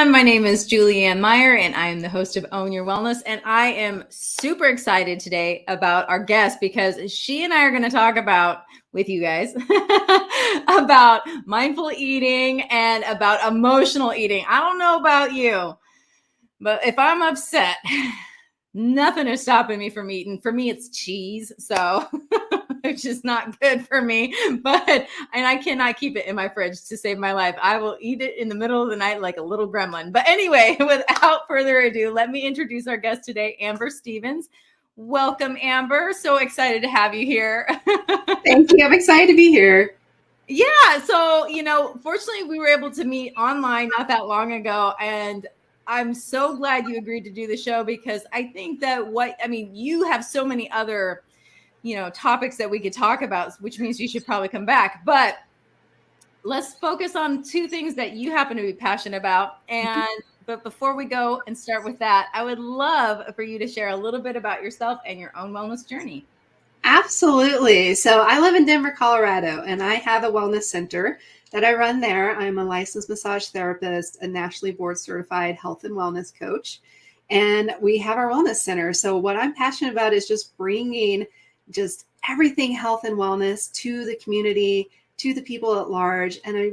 everyone. My name is Julianne Meyer, and I am the host of Own Your Wellness. And I am super excited today about our guest because she and I are going to talk about, with you guys, about mindful eating and about emotional eating. I don't know about you, but if I'm upset, nothing is stopping me from eating. For me, it's cheese. So which is not good for me, and I cannot keep it in my fridge to save my life. I will eat it in the middle of the night like a little gremlin. But anyway, without further ado, let me introduce our guest today, Amber Stevens. Welcome, Amber. So excited to have you here. Thank you. I'm excited to be here. Yeah. So, fortunately, we were able to meet online not that long ago. And I'm so glad you agreed to do the show because I think that you have so many other topics that we could talk about, which means you should probably come back. But let's focus on two things that you happen to be passionate about. But before we go and start with that, I would love for you to share a little bit about yourself and your own wellness journey. Absolutely. So I live in Denver, Colorado, and I have a wellness center that I run there. I'm a licensed massage therapist, a nationally board certified health and wellness coach, and we have our wellness center. So what I'm passionate about is just bringing just everything health and wellness to the community, to the people at large. And I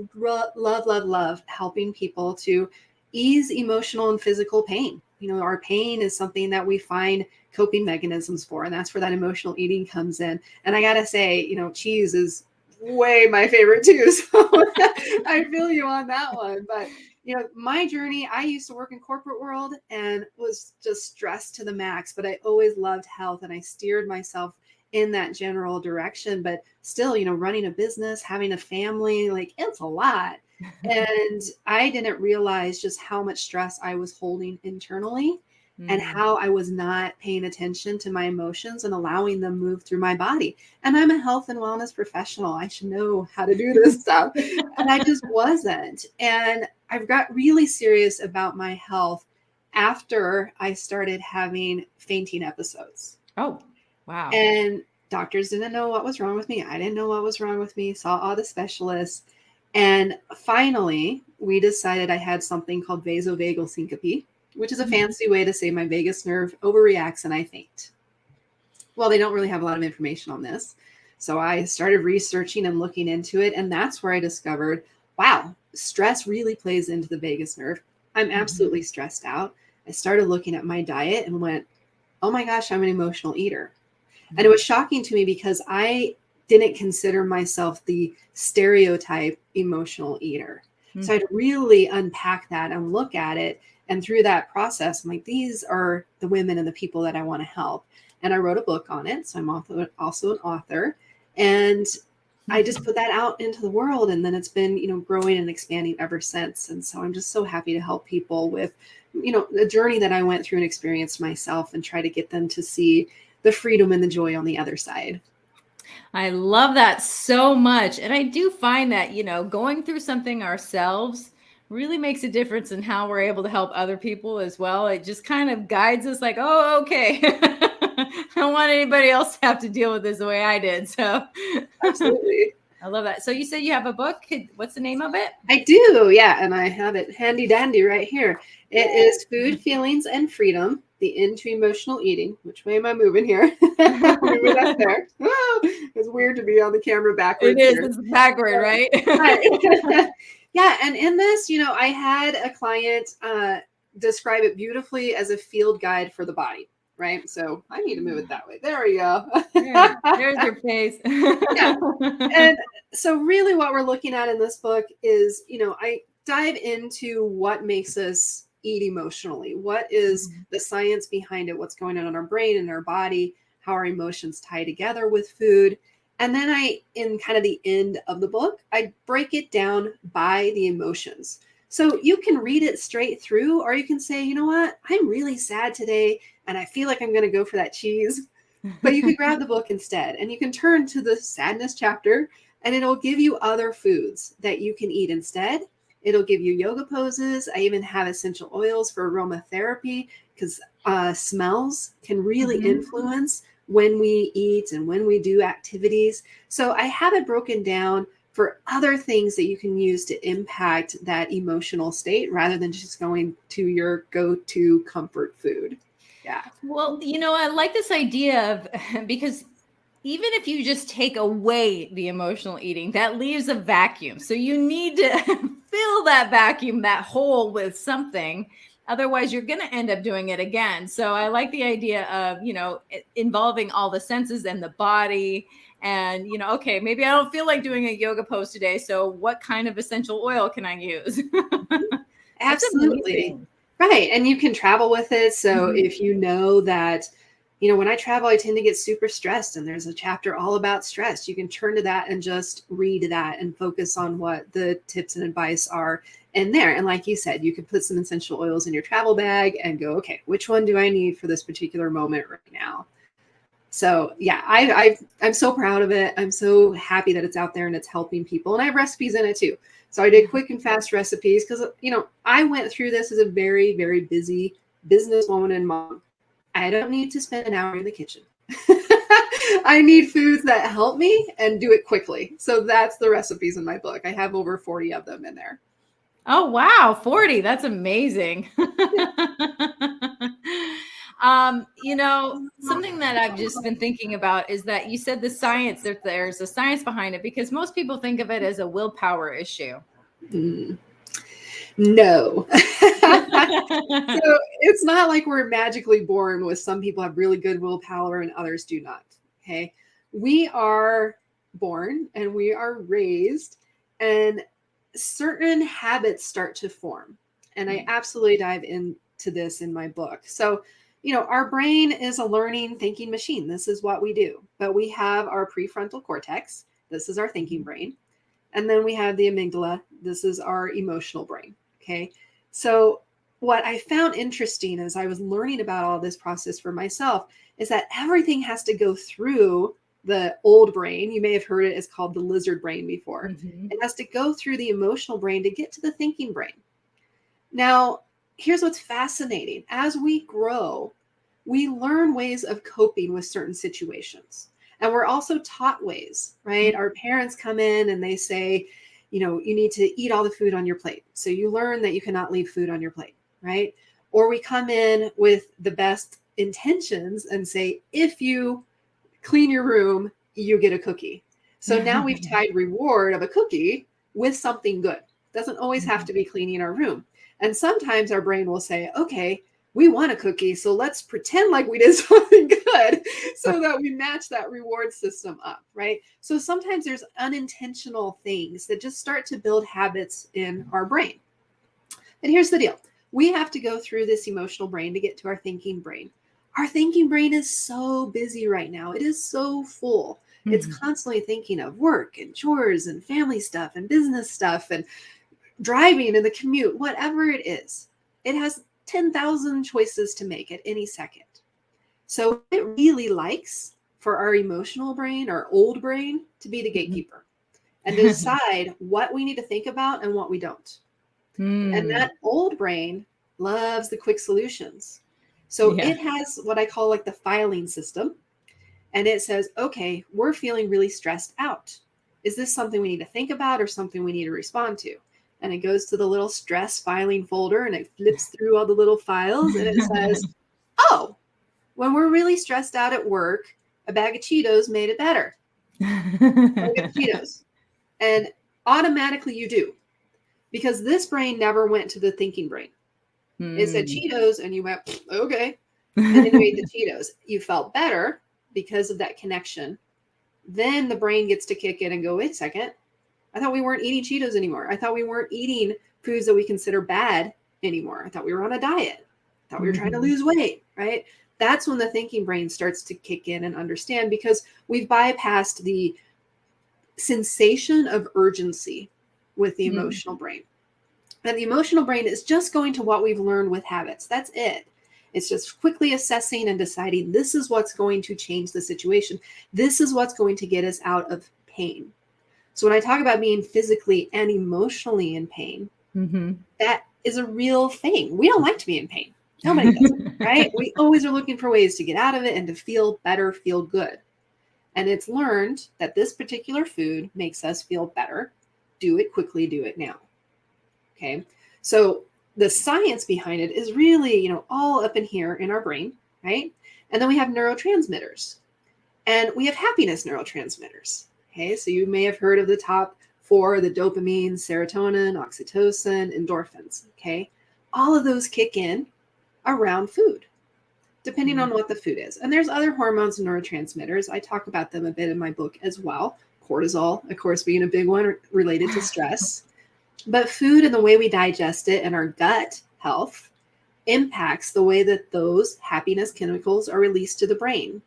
love helping people to ease emotional and physical pain. Our pain is something that we find coping mechanisms for, and that's where that emotional eating comes in. And I gotta say, cheese is way my favorite too. So I feel you on that one. But my journey, I used to work in corporate world and was just stressed to the max, but I always loved health and I steered myself in that general direction. But still, running a business, having a family, it's a lot. And I didn't realize just how much stress I was holding internally and how I was not paying attention to my emotions and allowing them move through my body. And I'm a health and wellness professional. I should know how to do this stuff. And I just wasn't. And I've got really serious about my health after I started having fainting episodes. Oh, wow. And doctors didn't know what was wrong with me. I didn't know what was wrong with me, saw all the specialists. And finally, we decided I had something called vasovagal syncope, which is a fancy way to say my vagus nerve overreacts and I faint. Well, they don't really have a lot of information on this. So I started researching and looking into it. And that's where I discovered, wow, stress really plays into the vagus nerve. I'm absolutely stressed out. I started looking at my diet and went, oh my gosh, I'm an emotional eater. And it was shocking to me because I didn't consider myself the stereotype emotional eater. So I'd really unpack that and look at it. And through that process, I'm like, these are the women and the people that I want to help. And I wrote a book on it. So I'm also an author. And I just put that out into the world. And then it's been, growing and expanding ever since. And so I'm just so happy to help people with, the journey that I went through and experienced myself and try to get them to see the freedom and the joy on the other side. I love that so much. And I do find that, going through something ourselves really makes a difference in how we're able to help other people as well. It just kind of guides us like, oh, okay. I don't want anybody else to have to deal with this the way I did. So Absolutely. I love that. So you said you have a book. What's the name of it? I do. Yeah. And I have it handy dandy right here. It is Food, Feelings, and Freedom, the End to Emotional Eating. Which way am I moving here? Moving up there. Oh, it's weird to be on the camera backwards. It is. Here. It's backward, right? Yeah. And in this, I had a client describe it beautifully as a field guide for the body. Right. So I need to move it that way. There we go. There's your face. Yeah. And so really what we're looking at in this book is, I dive into what makes us eat emotionally. What is the science behind it? What's going on in our brain and our body? How our emotions tie together with food? And then in kind of the end of the book, I break it down by the emotions. So you can read it straight through, or you can say, you know what, I'm really sad today, and I feel like I'm going to go for that cheese. But you can grab the book instead, and you can turn to the sadness chapter, and it'll give you other foods that you can eat instead. It'll give you yoga poses. I even have essential oils for aromatherapy because smells can really influence when we eat and when we do activities. So I have it broken down for other things that you can use to impact that emotional state rather than just going to your go-to comfort food. Yeah. Well, I like this idea of because even if you just take away the emotional eating, that leaves a vacuum. So you need to fill that vacuum, that hole with something. Otherwise, you're going to end up doing it again. So I like the idea of, involving all the senses and the body. And, okay, maybe I don't feel like doing a yoga pose today. So what kind of essential oil can I use? That's Absolutely. amazing. Right. And you can travel with it. So Mhm. if you know that, when I travel, I tend to get super stressed, and there's a chapter all about stress, you can turn to that and just read that and focus on what the tips and advice are in there. And like you said, you could put some essential oils in your travel bag and go, okay, which one do I need for this particular moment right now? So yeah, I'm so proud of it. I'm so happy that it's out there and it's helping people. And I have recipes in it too. So I did quick and fast recipes because, I went through this as a very, very busy businesswoman and mom. I don't need to spend an hour in the kitchen. I need foods that help me and do it quickly. So that's the recipes in my book. I have over 40 of them in there. Oh, wow. 40. That's amazing. Something that I've just been thinking about is that you said the science, that there's a science behind it, because most people think of it as a willpower issue. No. So it's not like we're magically born with some people have really good willpower and others do not. Okay. We are born and we are raised, and certain habits start to form. And I absolutely dive into this in my book. So, our brain is a learning, thinking machine. This is what we do. But we have our prefrontal cortex. This is our thinking brain. And then we have the amygdala. This is our emotional brain. Okay. So what I found interesting as I was learning about all this process for myself is that everything has to go through the old brain. You may have heard it as called the lizard brain before. Mm-hmm. It has to go through the emotional brain to get to the thinking brain. Now, here's what's fascinating. As we grow, we learn ways of coping with certain situations. And we're also taught ways, right? Our parents come in and they say, you need to eat all the food on your plate. So you learn that you cannot leave food on your plate, right? Or we come in with the best intentions and say, if you clean your room, you get a cookie. So now we've tied reward of a cookie with something good. It doesn't always have to be cleaning our room. And sometimes our brain will say, okay, we want a cookie, so let's pretend like we did something good so that we match that reward system up, right? So sometimes there's unintentional things that just start to build habits in our brain. And here's the deal. We have to go through this emotional brain to get to our thinking brain. Our thinking brain is so busy right now. It is so full. It's constantly thinking of work and chores and family stuff and business stuff and driving and the commute, whatever it is. It has 10,000 choices to make at any second. So it really likes for our emotional brain, our old brain, to be the gatekeeper and decide what we need to think about and what we don't. And that old brain loves the quick solutions. So it has what I call like the filing system. And it says, okay, we're feeling really stressed out. Is this something we need to think about or something we need to respond to? And it goes to the little stress filing folder and it flips through all the little files and it says, oh, when we're really stressed out at work, a bag of Cheetos made it better. Go get the Cheetos. And automatically you do, because this brain never went to the thinking brain. It said Cheetos and you went, okay. And then you ate the Cheetos. You felt better because of that connection. Then the brain gets to kick in and go, wait a second. I thought we weren't eating Cheetos anymore. I thought we weren't eating foods that we consider bad anymore. I thought we were on a diet. I thought we were trying to lose weight, right? That's when the thinking brain starts to kick in and understand, because we've bypassed the sensation of urgency with the emotional brain. And the emotional brain is just going to what we've learned with habits. That's it. It's just quickly assessing and deciding this is what's going to change the situation. This is what's going to get us out of pain. So when I talk about being physically and emotionally in pain, that is a real thing. We don't like to be in pain. Nobody does, right? We always are looking for ways to get out of it and to feel better, feel good. And it's learned that this particular food makes us feel better. Do it quickly, do it now. Okay. So the science behind it is really, all up in here in our brain, right? And then we have neurotransmitters and we have happiness neurotransmitters. Okay. So you may have heard of the top four, the dopamine, serotonin, oxytocin, endorphins. Okay. All of those kick in around food, depending on what the food is. And there's other hormones and neurotransmitters. I talk about them a bit in my book as well. Cortisol, of course, being a big one related to stress. But food and the way we digest it and our gut health impacts the way that those happiness chemicals are released to the brain.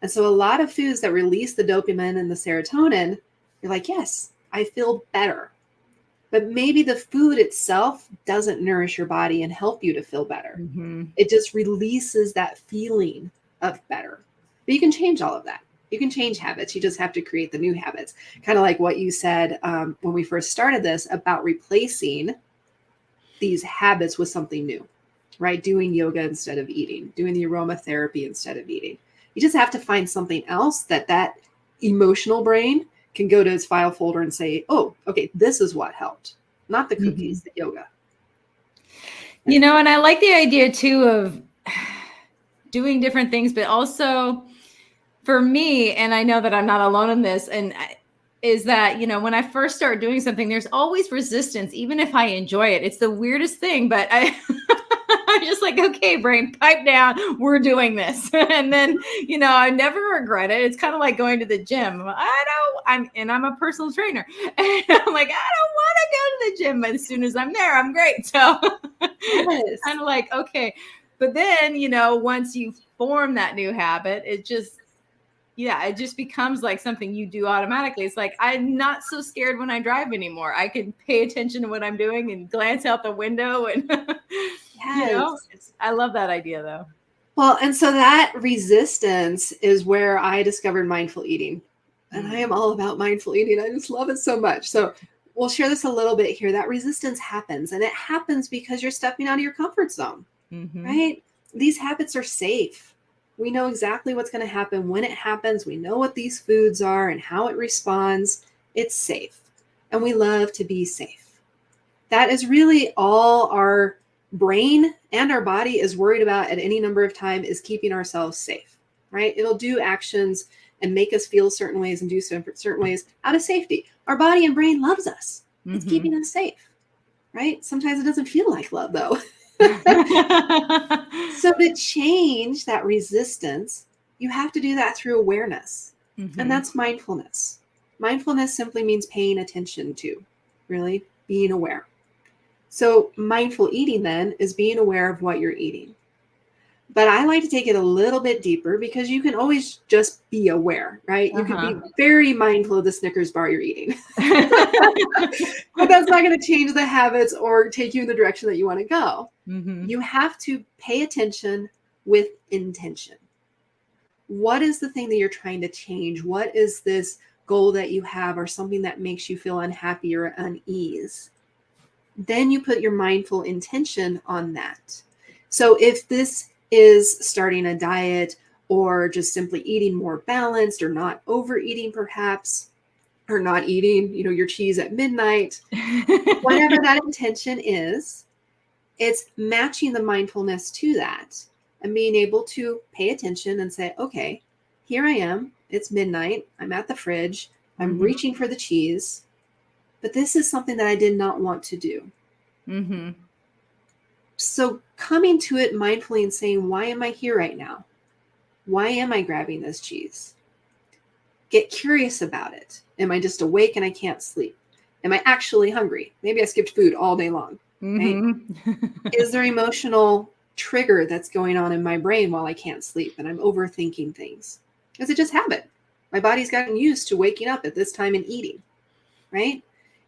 And so a lot of foods that release the dopamine and the serotonin, you're like, yes, I feel better. But maybe the food itself doesn't nourish your body and help you to feel better. Mm-hmm. It just releases that feeling of better. But you can change all of that. You can change habits. You just have to create the new habits. Kind of like what you said when we first started this about replacing these habits with something new, right? Doing yoga instead of eating, doing the aromatherapy instead of eating. You just have to find something else that emotional brain can go to its file folder and say, oh, okay, this is what helped, not the cookies, the yoga. And I like the idea too of doing different things, but also for me, and I know that I'm not alone in this, is that, when I first start doing something, there's always resistance, even if I enjoy it. It's the weirdest thing, but I'm just like, okay, brain, pipe down. We're doing this. And then, I never regret it. It's kind of like going to the gym. I'm a personal trainer. And I'm like, I don't want to go to the gym, but as soon as I'm there, I'm great. So it's kind of like, okay. But then, once you form that new habit, it just becomes like something you do automatically. It's like, I'm not so scared when I drive anymore. I can pay attention to what I'm doing and glance out the window. And, I love that idea though. Well, and so that resistance is where I discovered mindful eating. And I am all about mindful eating. I just love it so much. So we'll share this a little bit here. That resistance happens, and it happens because you're stepping out of your comfort zone, right? These habits are safe. We know exactly what's going to happen when it happens. We know what these foods are and how it responds. It's safe. And we love to be safe. That is really all our brain and our body is worried about at any number of time is keeping ourselves safe, right? It'll do actions and make us feel certain ways and do certain ways out of safety. Our body and brain loves us. It's keeping us safe, right? Sometimes it doesn't feel like love though. So to change that resistance, you have to do that through awareness. And that's mindfulness. Mindfulness simply means paying attention to, really being aware. So mindful eating then is being aware of what you're eating. But I like to take it a little bit deeper because you can always just be aware, right? You can be very mindful of the Snickers bar you're eating. But that's not going to change the habits or take you in the direction that you want to go. You have to pay attention with intention. What is the thing that you're trying to change? What is this goal that you have or something that makes you feel unhappy or unease? Then you put your mindful intention on that. So if this is starting a diet or just simply eating more balanced or not overeating perhaps, or not eating, your cheese at midnight, whatever that intention is, it's matching the mindfulness to that and being able to pay attention and say, okay, here I am. It's midnight. I'm at the fridge. I'm reaching for the cheese, but this is something that I did not want to do. So coming to it mindfully and saying, why am I here right now? Why am I grabbing this cheese? Get curious about it. Am I just awake and I can't sleep? Am I actually hungry? Maybe I skipped food all day long. Right? Is there emotional trigger that's going on in my brain while I can't sleep and I'm overthinking things? Is it just habit? My body's gotten used to waking up at this time and eating, right?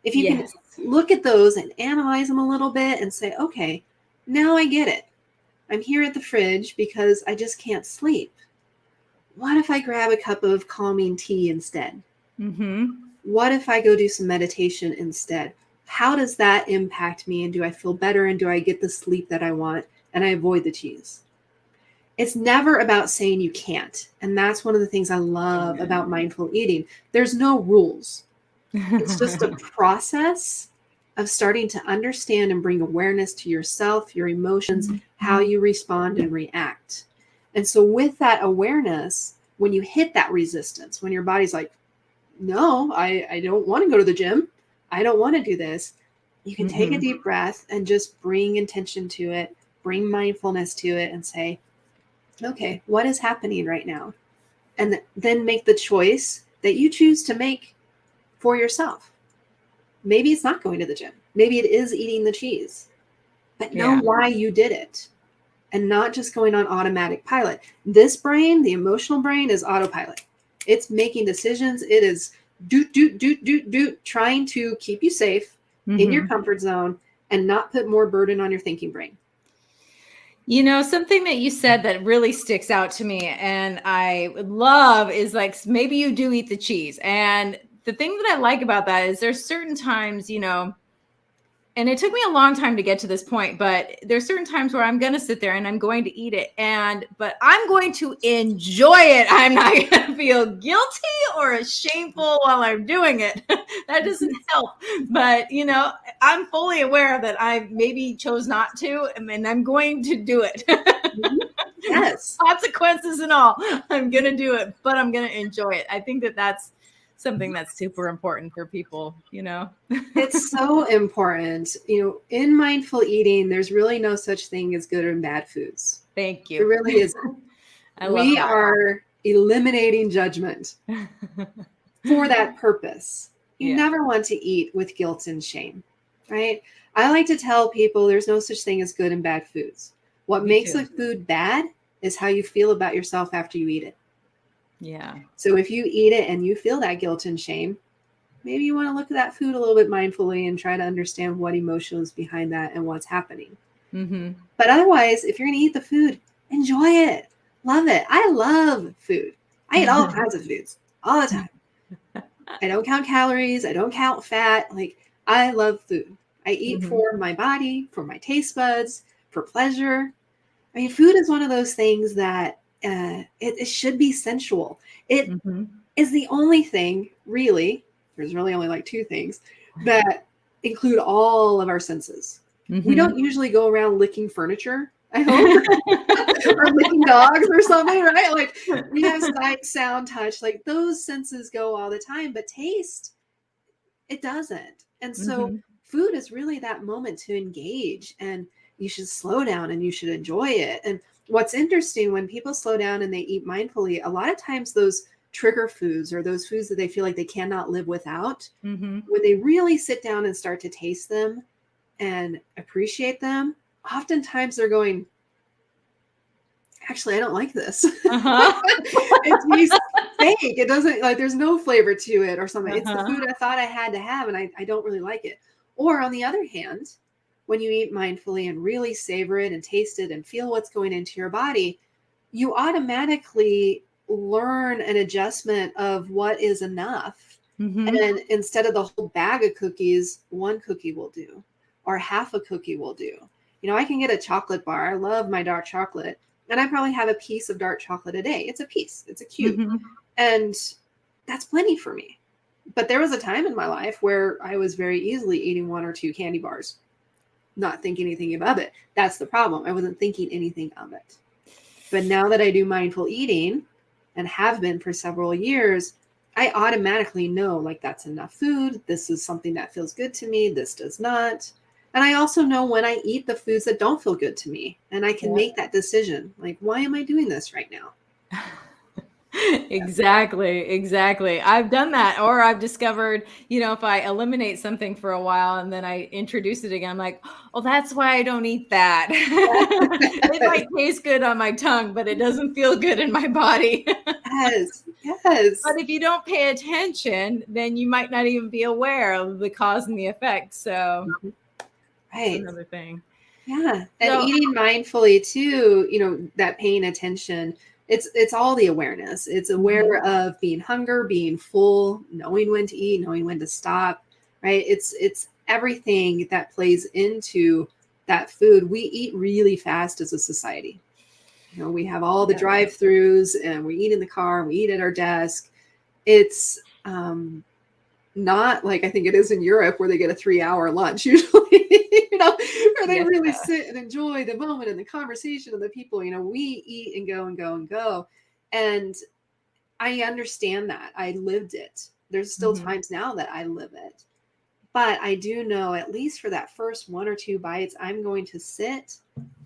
If you can look at those and analyze them a little bit and say, okay, now I get it. I'm here at the fridge because I just can't sleep. What if I grab a cup of calming tea instead? What if I go do some meditation instead? How does that impact me? And do I feel better? And do I get the sleep that I want? And I avoid the cheese. It's never about saying you can't. And that's one of the things I love about mindful eating. There's no rules. It's just a process of starting to understand and bring awareness to yourself, your emotions, how you respond and react. And so with that awareness, when you hit that resistance, when your body's like, no, I don't want to go to the gym, I don't want to do this, you can take a deep breath and just bring intention to it, bring mindfulness to it, and say, okay, what is happening right now? And then make the choice that you choose to make for yourself. Maybe it's not going to the gym. Maybe it is eating the cheese, but know why you did it and not just going on automatic pilot. This brain, the emotional brain, is autopilot. It's making decisions. It is trying to keep you safe in your comfort zone and not put more burden on your thinking brain. You know, something that you said that really sticks out to me and I love is like, maybe you do eat the cheese. And the thing that I like about that is there's certain times, you know, and it took me a long time to get to this point, but there's certain times where I'm going to sit there and I'm going to eat it. But I'm going to enjoy it. I'm not going to feel guilty or shameful while I'm doing it. That doesn't help. But, you know, I'm fully aware that I maybe chose not to, and I'm going to do it. Yes. Consequences and all. I'm going to do it, but I'm going to enjoy it. I think that that's something that's super important for people, you know. It's so important. You know, in mindful eating, there's really no such thing as good and bad foods. Thank you. It really isn't. We are eliminating judgment for that purpose. You never want to eat with guilt and shame, right? I like to tell people there's no such thing as good and bad foods. What makes a food bad is how you feel about yourself after you eat it. Yeah. So if you eat it and you feel that guilt and shame, maybe you want to look at that food a little bit mindfully and try to understand what emotion is behind that and what's happening. But otherwise, if you're going to eat the food, enjoy it. Love it. I love food. I eat all kinds of foods all the time. I don't count calories. I don't count fat. Like, I love food. I eat for my body, for my taste buds, for pleasure. I mean, food is one of those things that it should be sensual. It is the only thing, really, there's really only like two things, that include all of our senses. We don't usually go around licking furniture, I hope, or licking dogs or something, right? Like, we have sight, sound, touch, like those senses go all the time, but taste, it doesn't. And so food is really that moment to engage, and you should slow down and you should enjoy it. And what's interesting, when people slow down and they eat mindfully, a lot of times those trigger foods or those foods that they feel like they cannot live without, when they really sit down and start to taste them and appreciate them, oftentimes they're going, actually, I don't like this. It tastes fake. It doesn't, like, there's no flavor to it or something. It's the food I thought I had to have and I don't really like it. Or on the other hand, when you eat mindfully and really savor it and taste it and feel what's going into your body, you automatically learn an adjustment of what is enough. And instead of the whole bag of cookies, one cookie will do, or half a cookie will do. You know, I can get a chocolate bar. I love my dark chocolate. And I probably have a piece of dark chocolate a day. It's a piece. It's a cube. And that's plenty for me. But there was a time in my life where I was very easily eating one or two candy bars, not thinking anything of it. That's the problem. I wasn't thinking anything of it. But now that I do mindful eating and have been for several years, I automatically know, like, that's enough food. This is something that feels good to me. This does not. And I also know when I eat the foods that don't feel good to me, and I can make that decision. Like, why am I doing this right now? Exactly. I've done that. Or I've discovered, you know, if I eliminate something for a while and then I introduce it again, I'm like, oh, that's why I don't eat that. It might taste good on my tongue, but it doesn't feel good in my body. Yes. But if you don't pay attention, then you might not even be aware of the cause and the effect. So that's another thing. Yeah. And eating mindfully too, you know, that paying attention, it's all the awareness. It's aware of being hunger, being full, knowing when to eat, knowing when to stop, right? It's everything that plays into that food. We eat really fast as a society. We have all the drive-throughs and we eat in the car and we eat at our desk. It's not like I think it is in Europe where they get a 3-hour lunch usually, where they really sit and enjoy the moment and the conversation and the people. We eat and go and go and go. And I understand that. I lived it. There's still times now that I live it. But I do know, at least for that first 1 or 2 bites, I'm going to sit,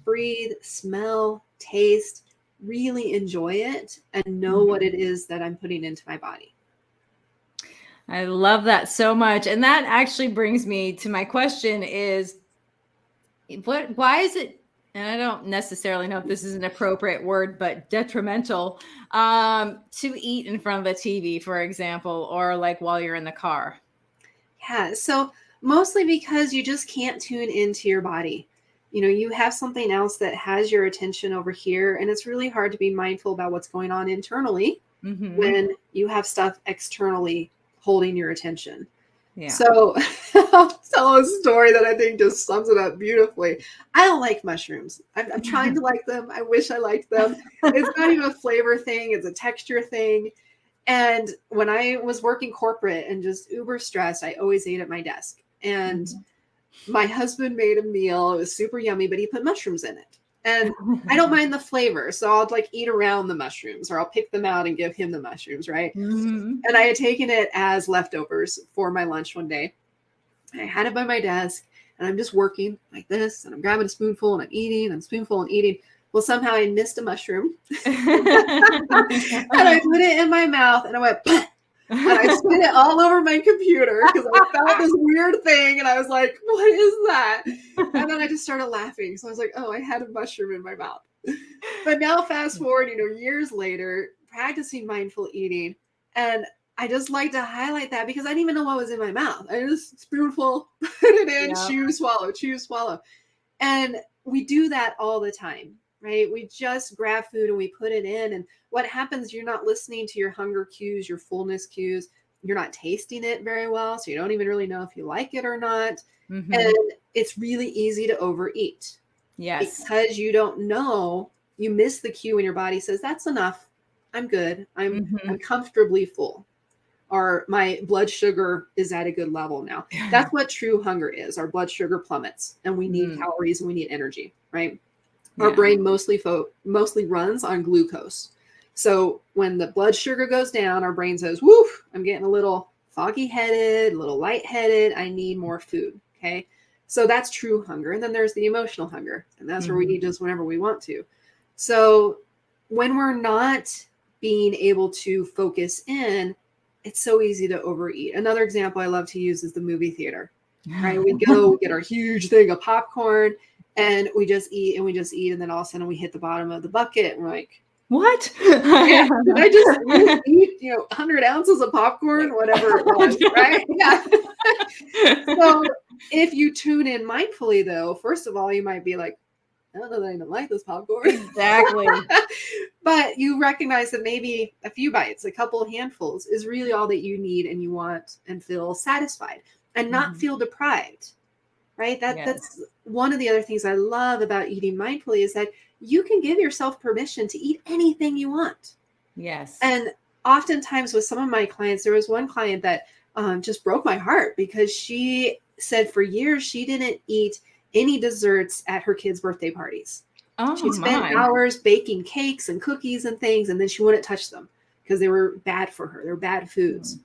breathe, smell, taste, really enjoy it, and know what it is that I'm putting into my body. I love that so much. And that actually brings me to my question is, why is it, and I don't necessarily know if this is an appropriate word, but detrimental to eat in front of the TV, for example, or like while you're in the car? Yeah, so mostly because you just can't tune into your body. You have something else that has your attention over here, and it's really hard to be mindful about what's going on internally when you have stuff externally holding your attention. Yeah. So I'll tell a story that I think just sums it up beautifully. I don't like mushrooms. I'm trying to like them. I wish I liked them. It's not even a flavor thing. It's a texture thing. And when I was working corporate and just uber stressed, I always ate at my desk. And my husband made a meal. It was super yummy, but he put mushrooms in it. And I don't mind the flavor. So I'll like eat around the mushrooms, or I'll pick them out and give him the mushrooms, right? And I had taken it as leftovers for my lunch one day. I had it by my desk and I'm just working like this, and I'm grabbing a spoonful and I'm eating and spoonful and eating. Well, somehow I missed a mushroom and I put it in my mouth and I went, and I spit it all over my computer because I felt this weird thing and I was like, what is that? And then I just started laughing. So I was like, oh, I had a mushroom in my mouth. But now fast forward, years later, practicing mindful eating. And I just like to highlight that because I didn't even know what was in my mouth. I just spoonful, put it in, chew, swallow. And we do that all the time, right? We just grab food and we put it in. And what happens, you're not listening to your hunger cues, your fullness cues. You're not tasting it very well. So you don't even really know if you like it or not. And it's really easy to overeat. Yes. Because you don't know, you miss the cue when your body says, that's enough. I'm good. I'm comfortably full. Or my blood sugar is at a good level now. That's what true hunger is. Our blood sugar plummets and we need calories and we need energy, right? Our brain mostly runs on glucose. So when the blood sugar goes down, our brain says, woo, I'm getting a little foggy headed, a little lightheaded. I need more food. Okay. So that's true hunger. And then there's the emotional hunger. And that's where we eat just whenever we want to. So when we're not being able to focus in, it's so easy to overeat. Another example I love to use is the movie theater, right? We go, we get our huge thing of popcorn and we just eat and we just eat. And then all of a sudden we hit the bottom of the bucket and we're like, what? Did I just eat, 100 ounces of popcorn, whatever it was, right? Yeah. So if you tune in mindfully though, first of all, you might be like, I don't know that I even like this popcorn. Exactly. But you recognize that maybe a few bites, a couple of handfuls is really all that you need and you want and feel satisfied and not feel deprived, right? That's one of the other things I love about eating mindfully is that you can give yourself permission to eat anything you want. Yes. And oftentimes with some of my clients, there was one client that just broke my heart because she said for years she didn't eat any desserts at her kids' birthday parties. She spent hours baking cakes and cookies and things, and then she wouldn't touch them because they were bad for her. They're bad foods.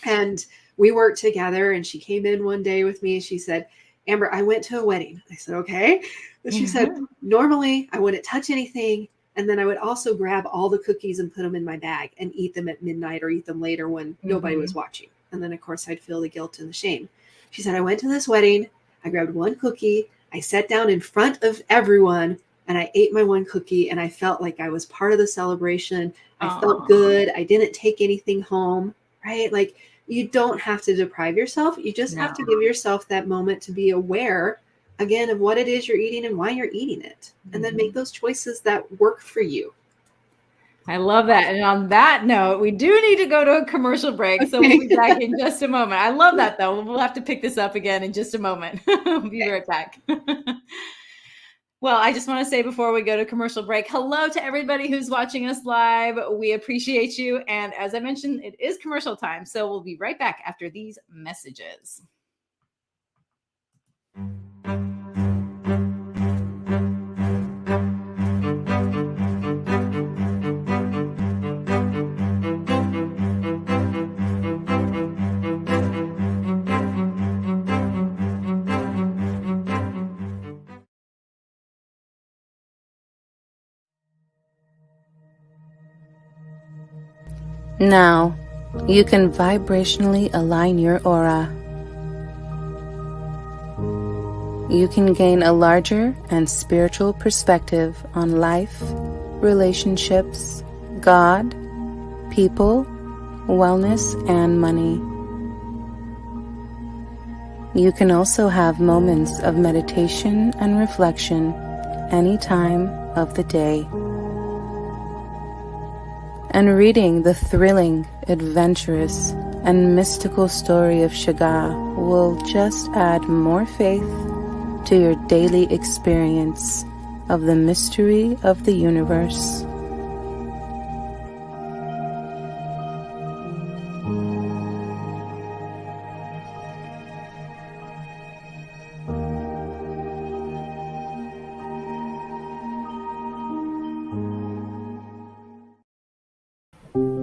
And we worked together, and she came in one day with me, and she said, Amber, I went to a wedding. I said, okay. And she said, normally I wouldn't touch anything, and then I would also grab all the cookies and put them in my bag and eat them at midnight or eat them later when nobody was watching. And then, of course, I'd feel the guilt and the shame. She said, I went to this wedding. I grabbed one cookie. I sat down in front of everyone and I ate my one cookie and I felt like I was part of the celebration. I felt good. I didn't take anything home, right? Like you don't have to deprive yourself. You just have to give yourself that moment to be aware again of what it is you're eating and why you're eating it. And then make those choices that work for you. I love that. And on that note, we do need to go to a commercial break. So we'll be back in just a moment. I love that though. We'll have to pick this up again in just a moment. We'll be right back. Well, I just want to say before we go to commercial break, hello to everybody who's watching us live. We appreciate you. And as I mentioned, it is commercial time. So we'll be right back after these messages. Now, you can vibrationally align your aura. You can gain a larger and spiritual perspective on life, relationships, God, people, wellness, and money. You can also have moments of meditation and reflection any time of the day. And reading the thrilling, adventurous, and mystical story of Shiga will just add more faith to your daily experience of the mystery of the universe.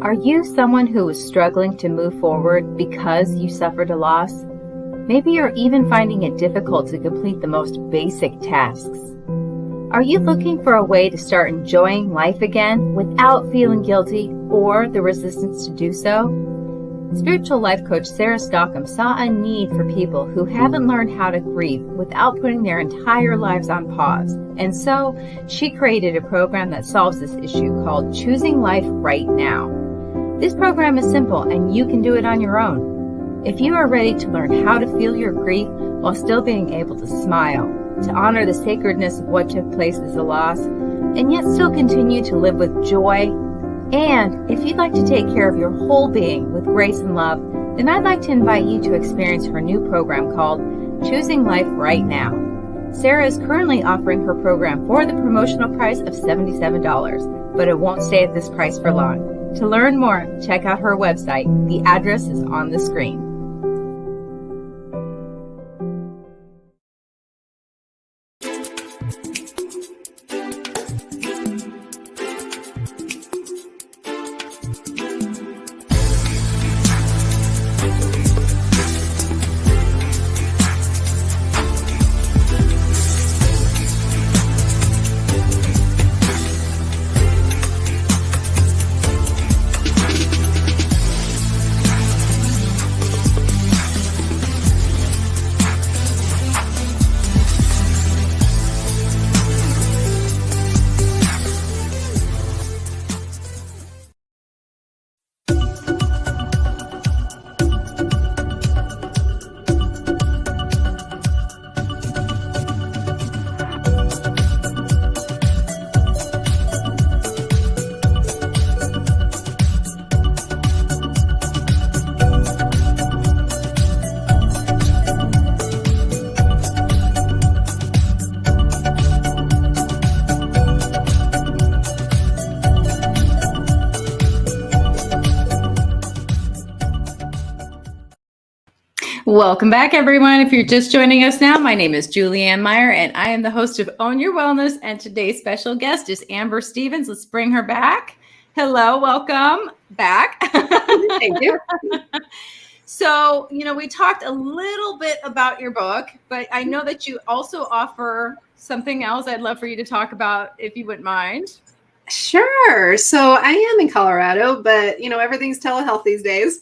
Are you someone who is struggling to move forward because you suffered a loss? Maybe you're even finding it difficult to complete the most basic tasks. Are you looking for a way to start enjoying life again without feeling guilty or the resistance to do so? Spiritual life coach Sarah Stockham saw a need for people who haven't learned how to grieve without putting their entire lives on pause. And so she created a program that solves this issue called Choosing Life Right Now. This program is simple and you can do it on your own. If you are ready to learn how to feel your grief while still being able to smile, to honor the sacredness of what took place as a loss, and yet still continue to live with joy, and if you'd like to take care of your whole being with grace and love, then I'd like to invite you to experience her new program called Choosing Life Right Now. Sarah is currently offering her program for the promotional price of $77, but it won't stay at this price for long. To learn more, check out her website. The address is on the screen. Welcome back, everyone. If you're just joining us now, my name is Julianne Meyer, and I am the host of Own Your Wellness. And today's special guest is Amber Stevens. Let's bring her back. Hello, welcome back. Thank you. So, we talked a little bit about your book, but I know that you also offer something else I'd love for you to talk about, if you wouldn't mind. Sure. So I am in Colorado, but everything's telehealth these days.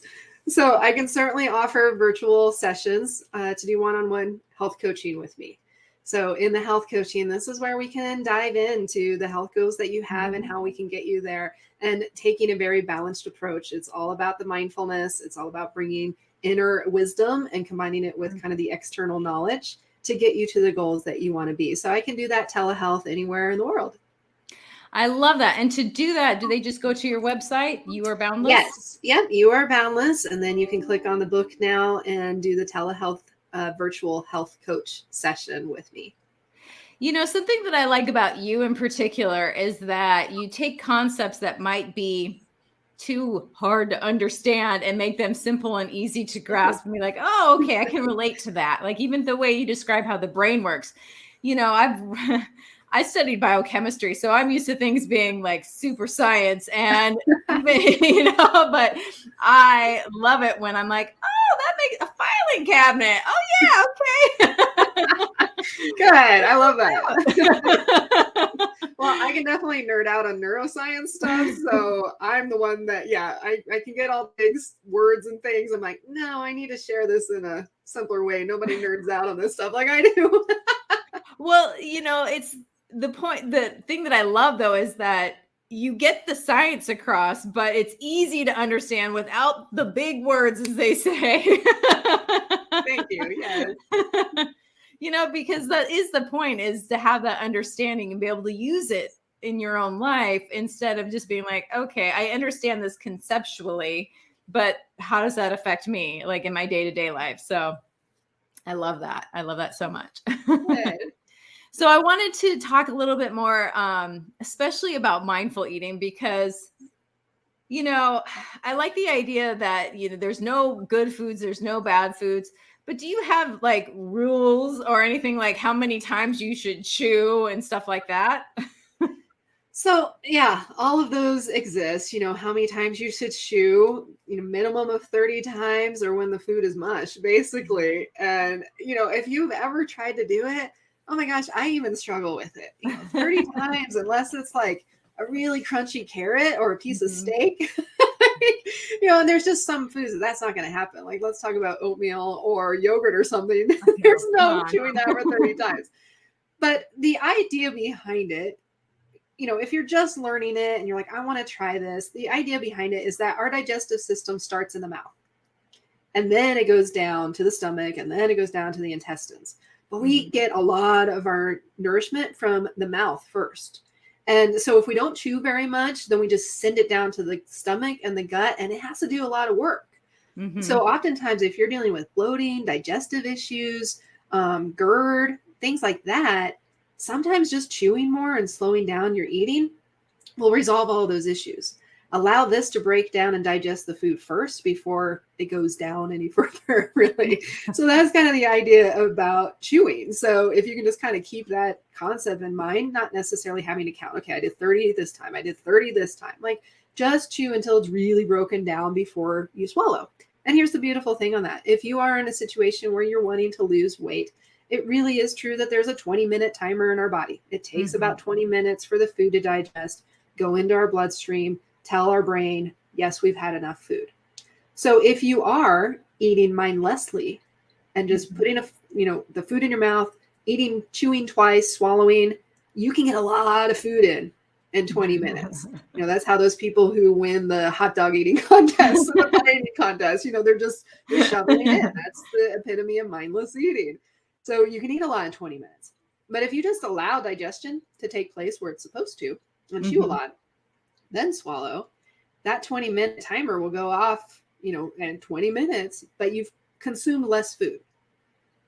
So I can certainly offer virtual sessions to do one-on-one health coaching with me. So in the health coaching, this is where we can dive into the health goals that you have and how we can get you there, and taking a very balanced approach. It's all about the mindfulness. It's all about bringing inner wisdom and combining it with kind of the external knowledge to get you to the goals that you want to be. So I can do that telehealth anywhere in the world. I love that. And to do that, do they just go to your website? You Are Boundless? Yes. Yep. You Are Boundless. And then you can click on the book now and do the telehealth virtual health coach session with me. Something that I like about you in particular is that you take concepts that might be too hard to understand and make them simple and easy to grasp and be like, oh, okay, I can relate to that. Like even the way you describe how the brain works. I've I studied biochemistry, so I'm used to things being like super science and but I love it when I'm like, oh, that makes a filing cabinet. Oh yeah, okay. Good. I love that. Well, I can definitely nerd out on neuroscience stuff. So I'm the one that, I can get all big words and things. I'm like, no, I need to share this in a simpler way. Nobody nerds out on this stuff like I do. Well, it's the point. The thing that I love, though, is that you get the science across, but it's easy to understand without the big words, as they say. Thank you. Yes. Because that is the point, is to have that understanding and be able to use it in your own life instead of just being like, okay, I understand this conceptually, but how does that affect me, like in my day-to-day life? So I love that. I love that so much. So I wanted to talk a little bit more, especially about mindful eating, because, I like the idea that, there's no good foods, there's no bad foods. But do you have like rules or anything like how many times you should chew and stuff like that? So all of those exist. How many times you should chew, minimum of 30 times, or when the food is mush, basically. And, if you've ever tried to do it, oh my gosh, I even struggle with it. 30 times, unless it's like a really crunchy carrot or a piece of steak. And there's just some foods that's not going to happen. Like, let's talk about oatmeal or yogurt or something. There's no chewing that over 30 times. But the idea behind it, if you're just learning it and you're like, I want to try this, the idea behind it is that our digestive system starts in the mouth. And then it goes down to the stomach, and then it goes down to the intestines. But we get a lot of our nourishment from the mouth first. And so if we don't chew very much, then we just send it down to the stomach and the gut, and it has to do a lot of work. So oftentimes, if you're dealing with bloating, digestive issues, GERD, things like that, sometimes just chewing more and slowing down your eating will resolve all of those issues. Allow this to break down and digest the food first before it goes down any further, really. So that's kind of the idea about chewing. So if you can just kind of keep that concept in mind, not necessarily having to count, okay, I did 30 this time, I did 30 this time. Like, just chew until it's really broken down before you swallow. And here's the beautiful thing on that. If you are in a situation where you're wanting to lose weight, it really is true that there's a 20-minute timer in our body. It takes about 20 minutes for the food to digest, go into our bloodstream, tell our brain, yes, we've had enough food. So if you are eating mindlessly and just putting the food in your mouth, chewing twice, swallowing, you can get a lot of food in 20 minutes. That's how those people who win the hot dog eating contest, the pie eating contest, they're shoving it in. That's the epitome of mindless eating. So you can eat a lot in 20 minutes. But if you just allow digestion to take place where it's supposed to and chew a lot, then swallow, that 20-minute timer will go off, in 20 minutes, but you've consumed less food.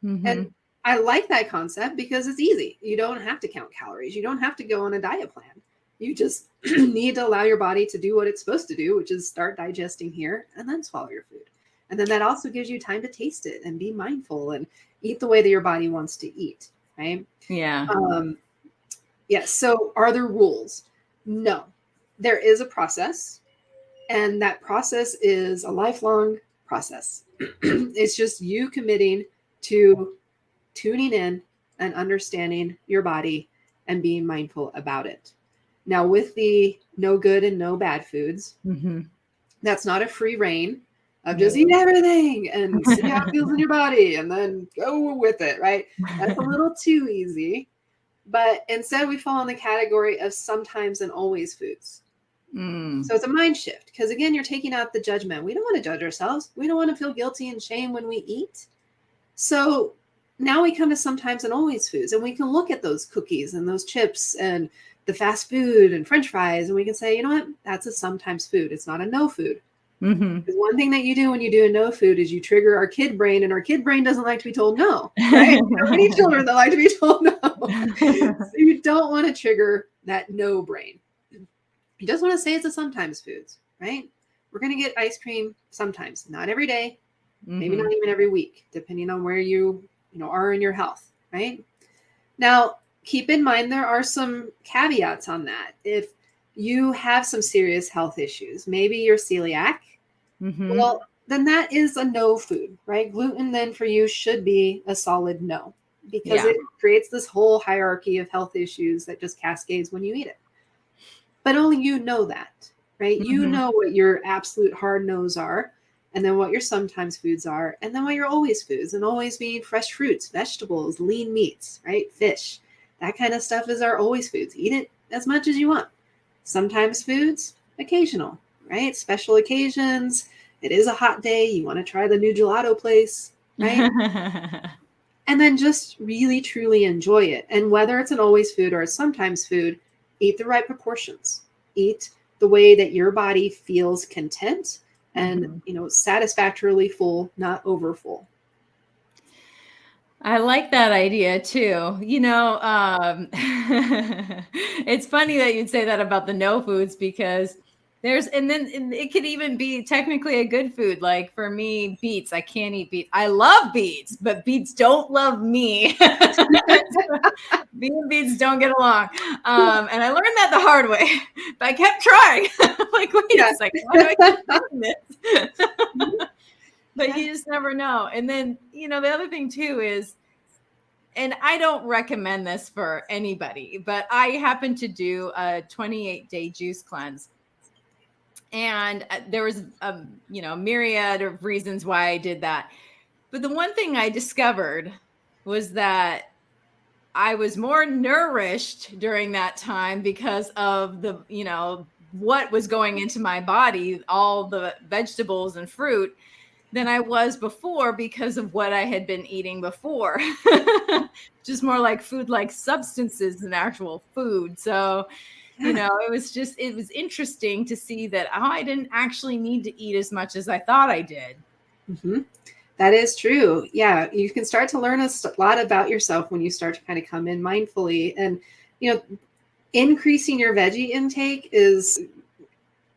And I like that concept because it's easy. You don't have to count calories. You don't have to go on a diet plan. You just need to allow your body to do what it's supposed to do, which is start digesting here and then swallow your food. And then that also gives you time to taste it and be mindful and eat the way that your body wants to eat, right? Yeah. Yes. So are there rules? No. There is a process, and that process is a lifelong process. It's just you committing to tuning in and understanding your body and being mindful about it. Now, with the no good and no bad foods, that's not a free reign of just eat everything and see how it feels in your body and then go with it, right? That's a little too easy. But instead, we fall in the category of sometimes and always foods. So it's a mind shift because, again, you're taking out the judgment. We don't want to judge ourselves. We don't want to feel guilty and shame when we eat. So now we come to sometimes and always foods, and we can look at those cookies and those chips and the fast food and French fries, and we can say, you know what, that's a sometimes food. It's not a no food. Mm-hmm. Because one thing that you do when you do a no food is you trigger our kid brain, and our kid brain doesn't like to be told no, right? We don't have any children that like to be told no. So you don't want to trigger that no brain. You just want to say it's a sometimes foods, right? We're going to get ice cream sometimes, not every day, maybe not even every week, depending on where you are in your health, right? Now, keep in mind there are some caveats on that. If you have some serious health issues, maybe you're celiac, well, then that is a no food, right? Gluten then for you should be a solid no, because it creates this whole hierarchy of health issues that just cascades when you eat it. But only you know that, right? You know what your absolute hard no's are, and then what your sometimes foods are, and then what your always foods, and always being fresh fruits, vegetables, lean meats, right? Fish. That kind of stuff is our always foods. Eat it as much as you want. Sometimes foods, occasional, right? Special occasions. It is a hot day. You want to try the new gelato place, right? And then just really, truly enjoy it. And whether it's an always food or a sometimes food, eat the right proportions. Eat the way that your body feels content and, satisfactorily full, not over full. I like that idea too. It's funny that you'd say that about the no foods, because and it could even be technically a good food. Like for me, beets, I can't eat beets. I love beets, but beets don't love me. Me and beets don't get along. And I learned that the hard way, but I kept trying. I'm like, wait a second, why do I keep doing this? But you just never know. And then, the other thing too is, and I don't recommend this for anybody, but I happen to do a 28-day juice cleanse. And there was a myriad of reasons why I did that. But the one thing I discovered was that I was more nourished during that time because of the, what was going into my body, all the vegetables and fruit, than I was before, because of what I had been eating before. Just more like food, like substances than actual food. So, it was interesting to see that I didn't actually need to eat as much as I thought I did. Mm-hmm. That is true. Yeah, you can start to learn a lot about yourself when you start to kind of come in mindfully. And, increasing your veggie intake is,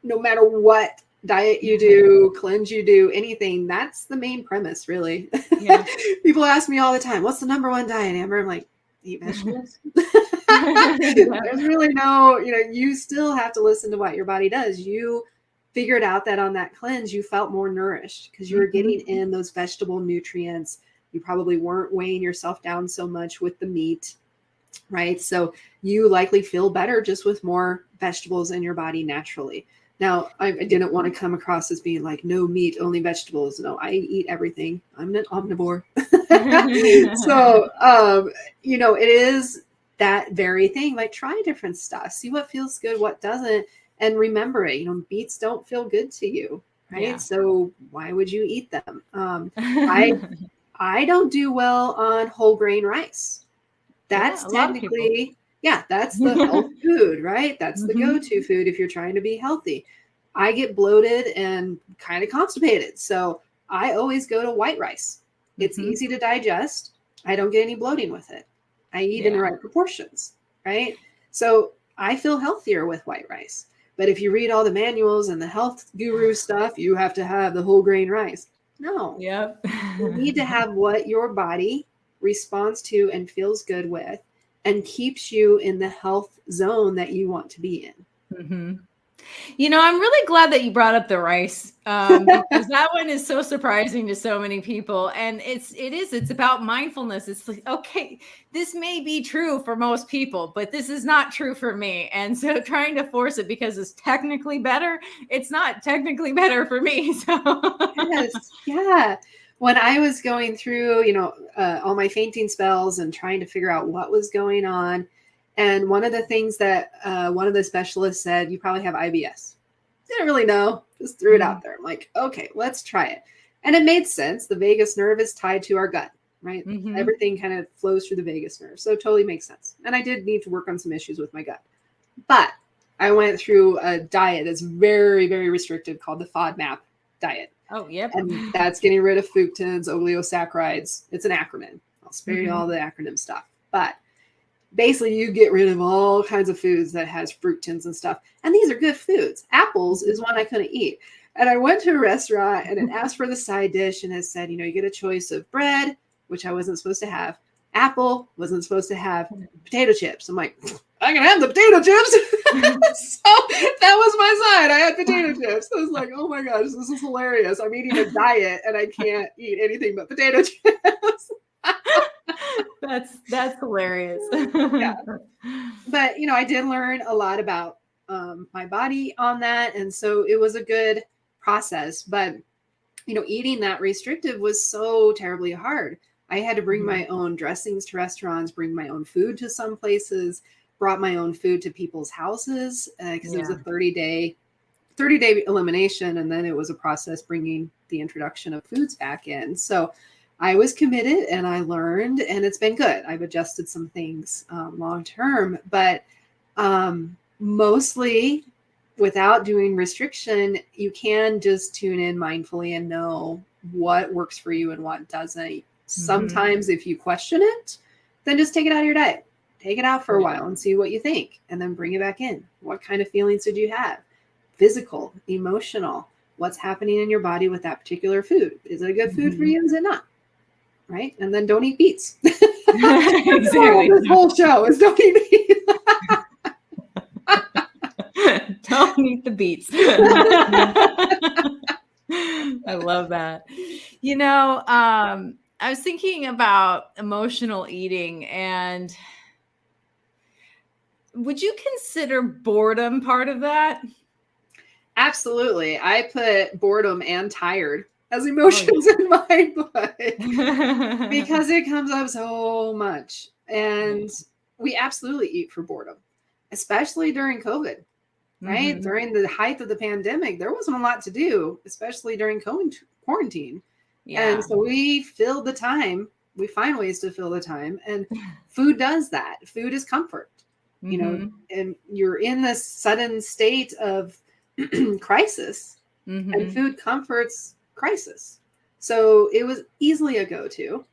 no matter what diet you do, cleanse you do, anything, that's the main premise, really. Yeah. People ask me all the time, what's the number one diet, Amber? I'm like, eat vegetables. There's really no, you still have to listen to what your body does. You figured out that on that cleanse, you felt more nourished because you were getting in those vegetable nutrients. You probably weren't weighing yourself down so much with the meat, right? So you likely feel better just with more vegetables in your body naturally. Now, I didn't want to come across as being like, no meat, only vegetables. No, I eat everything. I'm an omnivore. So, it is that very thing. Like, try different stuff. See what feels good, what doesn't. And remember it, beets don't feel good to you, right? Yeah. So why would you eat them? I don't do well on whole grain rice. That's technically... Yeah, that's the health food, right? That's the go-to food if you're trying to be healthy. I get bloated and kind of constipated. So I always go to white rice. It's easy to digest. I don't get any bloating with it. I eat in the right proportions, right? So I feel healthier with white rice. But if you read all the manuals and the health guru stuff, you have to have the whole grain rice. No. Yep. You need to have what your body responds to and feels good with, and keeps you in the health zone that you want to be in. I'm really glad that you brought up the rice, because that one is so surprising to so many people. And it's about mindfulness. It's like, okay, this may be true for most people, but this is not true for me. And so trying to force it because it's technically better, it's not technically better for me. So yes, yeah. When I was going through, all my fainting spells and trying to figure out what was going on, and one of the things that one of the specialists said, you probably have IBS. Didn't really know, just threw it out there. I'm like, okay, let's try it. And it made sense. The vagus nerve is tied to our gut, right? Everything kind of flows through the vagus nerve. So it totally makes sense. And I did need to work on some issues with my gut. But I went through a diet that's very, very restrictive called the FODMAP diet. Oh, yep. And that's getting rid of fructans, oligosaccharides. It's an acronym. I'll spare you all the acronym stuff. But basically, you get rid of all kinds of foods that has fructans and stuff. And these are good foods. Apples is one I couldn't eat. And I went to a restaurant and it asked for the side dish and it said, you get a choice of bread, which I wasn't supposed to have. Apple, wasn't supposed to have. Potato chips. I'm like, I can have the potato chips. So that was my side. I had potato chips. I was like, oh my gosh, this is hilarious. I'm eating a diet and I can't eat anything but potato chips. That's hilarious. Yeah. But, I did learn a lot about my body on that. And so it was a good process. But, eating that restrictive was so terribly hard. I had to bring my own dressings to restaurants, bring my own food to some places, brought my own food to people's houses because it was a 30-day elimination. And then it was a process bringing the introduction of foods back in. So I was committed and I learned, and it's been good. I've adjusted some things long term, but mostly without doing restriction, you can just tune in mindfully and know what works for you and what doesn't. Sometimes if you question it, then just take it out of your diet. Take it out for a while and see what you think, and then bring it back in. What kind of feelings did you have? Physical, emotional, what's happening in your body with that particular food? Is it a good food for you? Is it not? Right? And then don't eat beets. Exactly. This whole show is don't eat beets. Don't eat the beets. I love that. I was thinking about emotional eating, and would you consider boredom part of that? Absolutely. I put boredom and tired as emotions in my book because it comes up so much. And we absolutely eat for boredom, especially during COVID, right? During the height of the pandemic, there wasn't a lot to do, especially during quarantine. Yeah. And so we filled the time. We find ways to fill the time. And food does that. Food is comfort, and you're in this sudden state of crisis, and food comforts crisis. So it was easily a go-to.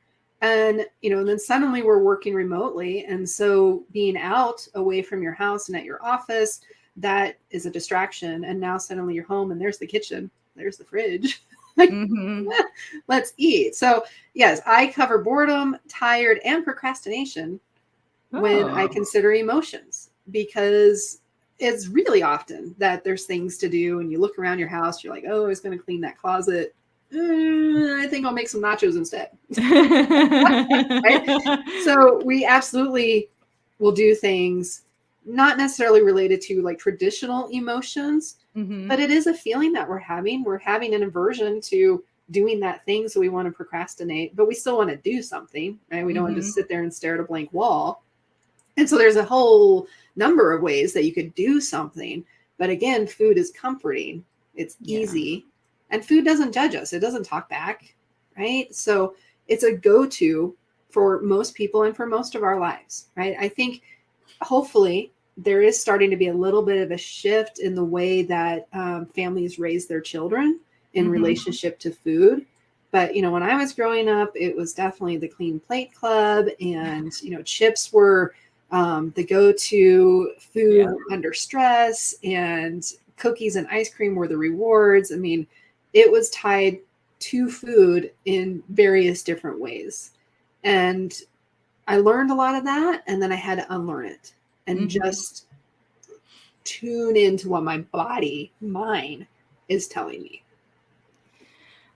And, then suddenly we're working remotely. And so being out away from your house and at your office, that is a distraction. And now suddenly you're home and there's the kitchen, there's the fridge. Let's eat. So yes, I cover boredom, tired, and procrastination when I consider emotions, because it's really often that there's things to do and you look around your house, you're like, oh, I was going to clean that closet. I think I'll make some nachos instead. Right? So we absolutely will do things not necessarily related to like traditional emotions, but it is a feeling that we're having. We're having an aversion to doing that thing. So we want to procrastinate, but we still want to do something, right? We don't want to just sit there and stare at a blank wall. And so there's a whole number of ways that you could do something. But again, food is comforting. It's easy. And food doesn't judge us. It doesn't talk back, right? So it's a go-to for most people and for most of our lives, right? I think hopefully there is starting to be a little bit of a shift in the way that families raise their children in relationship to food. But, when I was growing up, it was definitely the Clean Plate Club, and, chips were the go-to food under stress, and cookies and ice cream were the rewards. I mean, it was tied to food in various different ways. And I learned a lot of that, and then I had to unlearn it and just tune into what my body, mind, is telling me.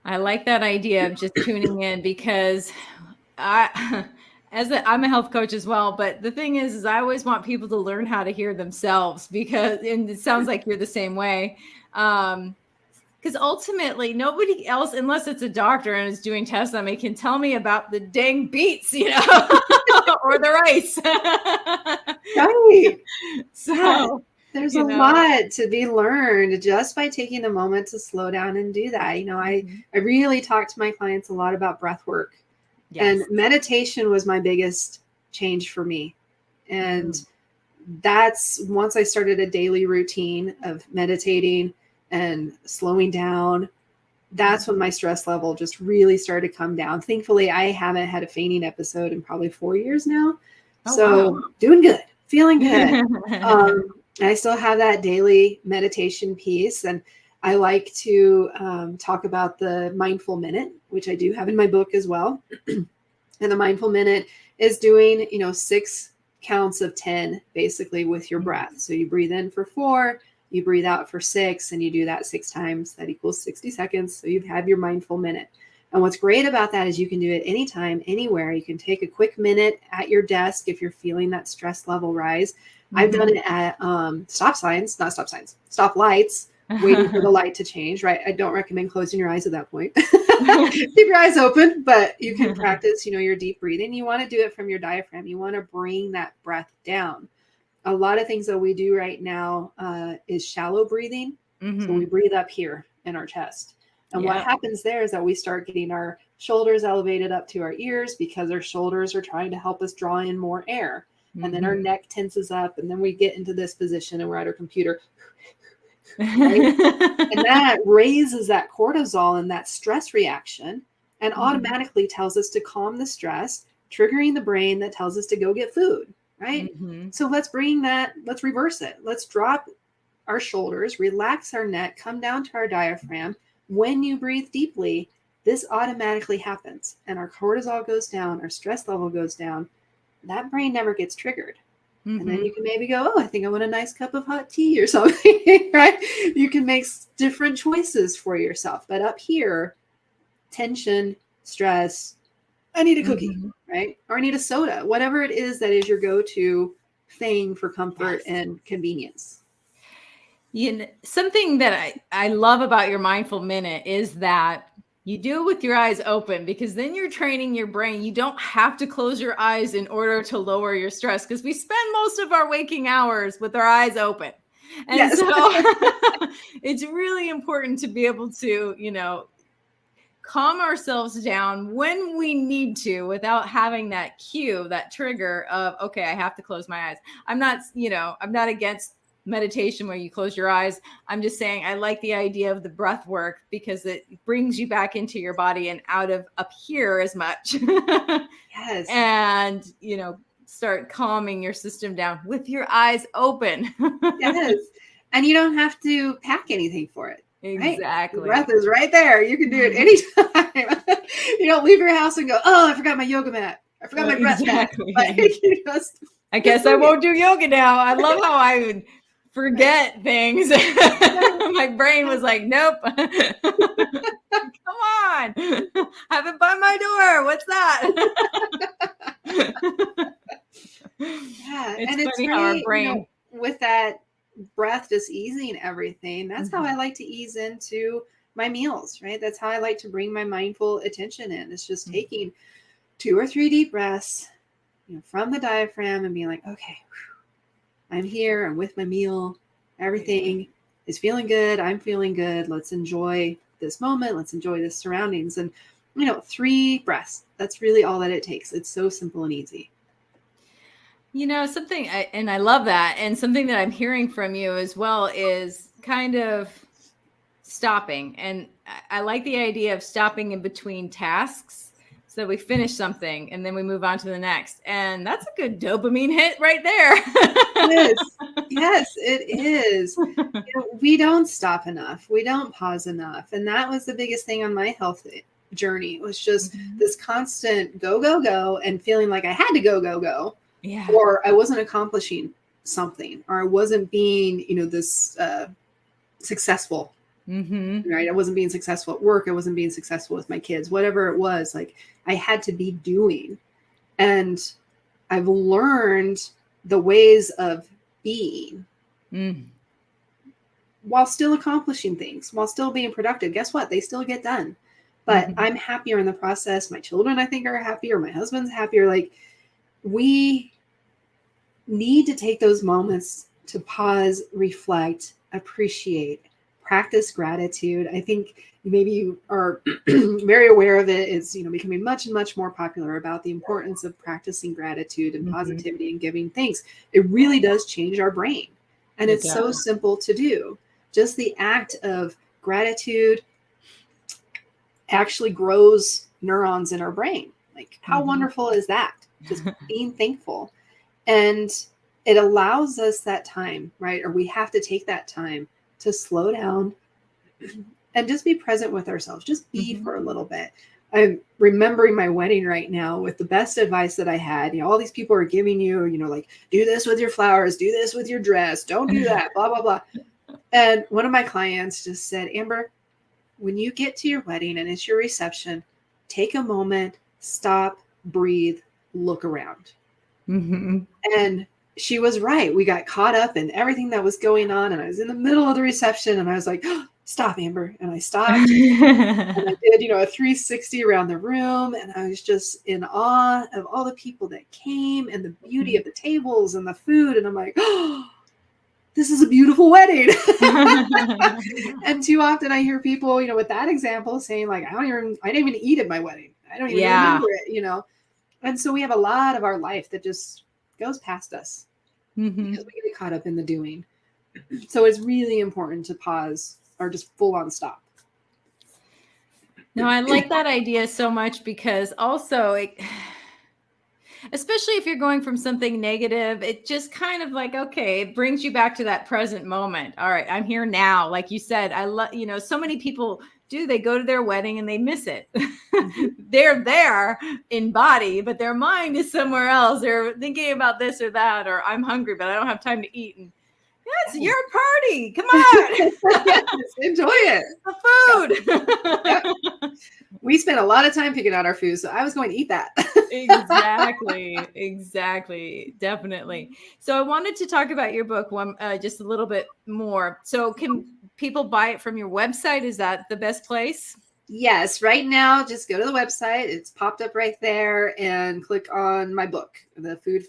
I like that idea of just tuning in, because I'm a health coach as well. But the thing is I always want people to learn how to hear themselves, and it sounds like you're the same way. Because ultimately nobody else, unless it's a doctor and is doing tests on me, can tell me about the dang beets, or the rice. Right. So there's a lot to be learned just by taking a moment to slow down and do that. I really talk to my clients a lot about breath work. Yes. And meditation was my biggest change for me. And that's once I started a daily routine of meditating and slowing down, that's when my stress level just really started to come down. Thankfully, I haven't had a fainting episode in probably 4 years now. Oh, So wow. doing good, feeling good. And I still have that daily meditation piece. And I like to talk about the mindful minute, which I do have in my book as well. And the mindful minute is doing, 6 counts of 10, basically with your breath. So you breathe in for 4, you breathe out for 6, and you do that 6 times. That equals 60 seconds. So you have your mindful minute. And what's great about that is you can do it anytime, anywhere. You can take a quick minute at your desk if you're feeling that stress level rise. I've done it at stop lights, waiting for the light to change, right? I don't recommend closing your eyes at that point. Keep your eyes open, but you can practice, your deep breathing. You want to do it from your diaphragm. You want to bring that breath down. A lot of things that we do right now is shallow breathing. So we breathe up here in our chest. And what happens there is that we start getting our shoulders elevated up to our ears because our shoulders are trying to help us draw in more air. And then our neck tenses up, and then we get into this position and we're at our computer. Right? And that raises that cortisol and that stress reaction and automatically tells us to calm the stress, triggering the brain that tells us to go get food, right? So let's reverse it. Let's drop our shoulders, relax our neck, come down to our diaphragm. When you breathe deeply, this automatically happens and our cortisol goes down, our stress level goes down. That brain never gets triggered. And then you can maybe go, I think I want a nice cup of hot tea or something, right? You can make different choices for yourself. But up here, tension, stress, I need a cookie, right? Or I need a soda, whatever it is that is your go-to thing for comfort and convenience. Something that I love about your mindful minute is that you do it with your eyes open, because then you're training your brain. You don't have to close your eyes in order to lower your stress, because we spend most of our waking hours with our eyes open. And so it's really important to be able to, calm ourselves down when we need to without having that cue, that trigger of, okay, I have to close my eyes. I'm not against meditation where you close your eyes. I'm just saying I like the idea of the breath work because it brings you back into your body and out of up here as much. Yes. And, start calming your system down with your eyes open. Yes. And you don't have to pack anything for it. Exactly. Right? The breath is right there. You can do it anytime. You don't leave your house and go, I forgot my yoga mat. I forgot my breath mat. Like, I guess I won't do yoga now. I love how I would forget things. My brain was like, nope. Come on. Have it by my door. What's that? It's funny how our brain, with that breath just easing everything. That's how I like to ease into my meals, right? That's how I like to bring my mindful attention in. It's just taking 2 or 3 deep breaths, from the diaphragm and being like, okay, I'm here. I'm with my meal. Everything is feeling good. I'm feeling good. Let's enjoy this moment. Let's enjoy the surroundings. And, 3 breaths. That's really all that it takes. It's so simple and easy. Something, and I love that. And something that I'm hearing from you as well is kind of stopping. And I like the idea of stopping in between tasks so that we finish something and then we move on to the next. And that's a good dopamine hit right there. Yes, it is. We don't stop enough. We don't pause enough. And that was the biggest thing on my health journey. It was just this constant go, go, go, and feeling like I had to go, go, go. Yeah. Or I wasn't accomplishing something, or I wasn't being, this successful. Right? I wasn't being successful at work. I wasn't being successful with my kids, whatever it was. Like, I had to be doing. And I've learned the ways of being while still accomplishing things, while still being productive. Guess what? They still get done. But I'm happier in the process. My children, I think, are happier. My husband's happier. Like, we need to take those moments to pause, reflect, appreciate, practice gratitude. I think maybe you are very aware of it. It's, becoming much and much more popular about the importance of practicing gratitude and positivity and giving thanks. It really does change our brain. And it's so simple to do. Just the act of gratitude, actually grows neurons in our brain. Like, how wonderful is that? Just being thankful. And it allows us that time, right? Or we have to take that time to slow down and just be present with ourselves. Just be for a little bit. I'm remembering my wedding right now with the best advice that I had. All these people are giving you, like, do this with your flowers, do this with your dress, don't do that, blah, blah, blah. And one of my clients just said, Amber, when you get to your wedding and it's your reception, take a moment, stop, breathe, look around. And she was right. We got caught up in everything that was going on. And I was in the middle of the reception and I was like, oh, stop, Amber. And I stopped. And I did, a 360 around the room. And I was just in awe of all the people that came and the beauty of the tables and the food. And I'm like, oh, this is a beautiful wedding. And too often I hear people, with that example saying like, I didn't even eat at my wedding. I don't even remember it, And so we have a lot of our life that just goes past us because we get caught up in the doing. So it's really important to pause or just full on stop. No, I like that idea so much because also especially if you're going from something negative, it just kind of like, okay, it brings you back to that present moment. All right, I'm here now. Like you said, I love, so many people they go to their wedding and they miss it. They're there in body, but their mind is somewhere else. They're thinking about this or that, or I'm hungry, but I don't have time to eat. And it's your party. Come on. Yes, enjoy it. The food. We spent a lot of time picking out our food, so I was going to eat that. Exactly. Definitely. So I wanted to talk about your book just a little bit more. So can people buy it from your website? Is that the best place? Yes. Right now, just go to the website. It's popped up right there and click on my book, the Food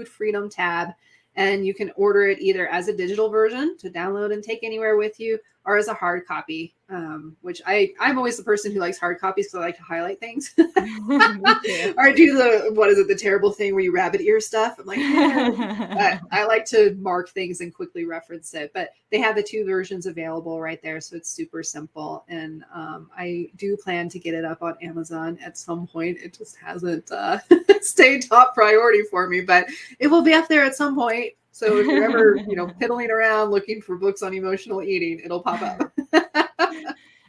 Freedom tab. And you can order it either as a digital version to download and take anywhere with you or as a hard copy, which I'm always the person who likes hard copies because I like to highlight things. Or do the terrible thing where you rabbit ear stuff. I'm like, but I like to mark things and quickly reference it. But they have the two versions available right there. So it's super simple. And I do plan to get it up on Amazon at some point. It just hasn't stayed top priority for me, but it will be up there at some point. So if you're ever, piddling around looking for books on emotional eating, it'll pop up.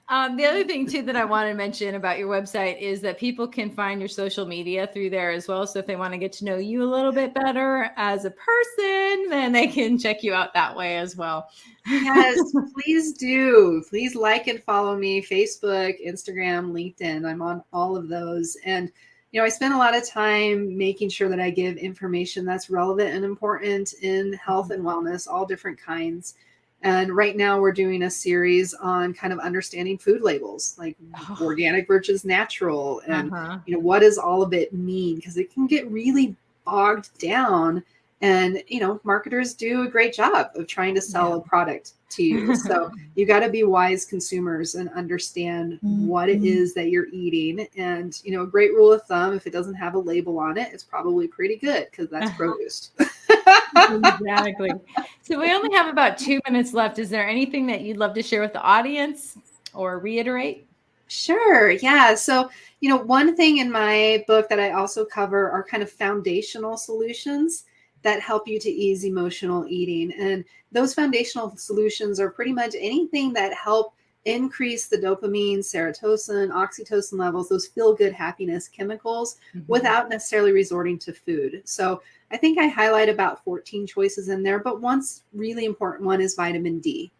The other thing too that I want to mention about your website is that people can find your social media through there as well. So if they want to get to know you a little bit better as a person, then they can check you out that way as well. Yes, please do. Please like and follow me, Facebook, Instagram, LinkedIn. I'm on all of those. And I spend a lot of time making sure that I give information that's relevant and important in health and wellness, all different kinds. And right now we're doing a series on kind of understanding food labels, like organic versus natural. And, what does all of it mean? Because it can get really bogged down. And, marketers do a great job of trying to sell a product to you. So you got to be wise consumers and understand what it is that you're eating. And, a great rule of thumb, if it doesn't have a label on it, it's probably pretty good because that's produce. Exactly. So we only have about 2 minutes left. Is there anything that you'd love to share with the audience or reiterate? Sure. Yeah. So, one thing in my book that I also cover are kind of foundational solutions that help you to ease emotional eating. And those foundational solutions are pretty much anything that help increase the dopamine, serotonin, oxytocin levels, those feel-good happiness chemicals without necessarily resorting to food. So I think I highlight about 14 choices in there, but one really important one is vitamin D.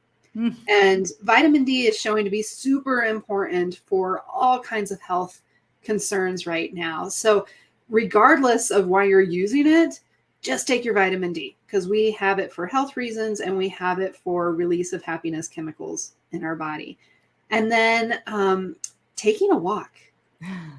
And vitamin D is showing to be super important for all kinds of health concerns right now. So regardless of why you're using it, just take your vitamin D because we have it for health reasons and we have it for release of happiness chemicals in our body. And then taking a walk,